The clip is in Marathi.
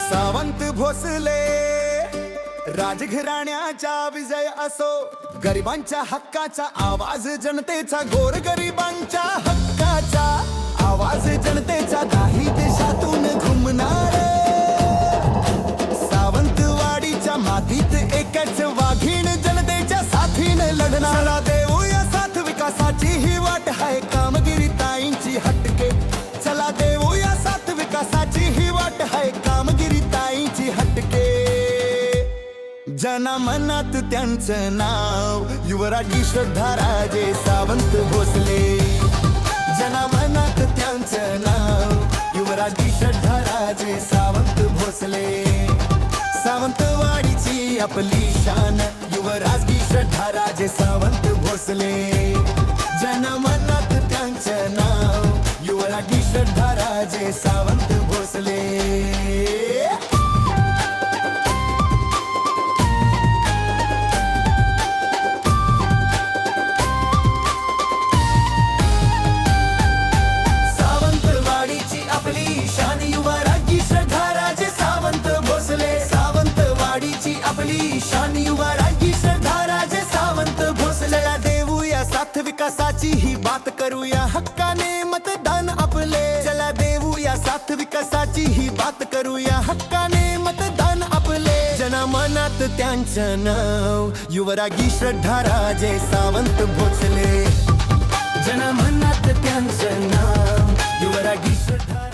सावंत भोसले राजघराण्याचा विजय असो, गरिबांच्या हक्काचा आवाज, जनतेचा गोरगरिबांच्या हक्काचा आवाज, जनतेचा दाही देशातून घुमणार. सावंतवाडीच्या मातीत एकच वाघीण जनतेच्या साथीने लढणार. चला देऊया साथ, विकासाची ही वाट आहे कामगिरी ताईंची हटके. चला देऊया साथ, विकासाची ही वाट आहे कामगिरी ताईंची हटके. जनमनात त्यांचं नाव युवराजी श्रद्धाराजे सावंत भोसले. जनमनात त्यांचं नाव युवराजी श्रद्धाराजे सावंत भोसले. सावंतवाडीची आपली शान युवराजी श्रद्धाराजे सावंत भोसले. जनमनात त्यांचं नाव युवराजी श्रद्धाराजे सावंत भोसले. आपली शान युवराजी श्रद्धाराजे सावंत भोसले. देऊया साथ, विकासाची ही बात करूया हक्काने मतदान आपले. चला देऊया साथ, विकासाची ही बात करूया हक्काने मतदान आपले. जनमनात त्यांचं नाव युवराजी श्रद्धाराजे सावंत भोसले. जनमनात त्यांचं नाव युवराजी श्रद्धा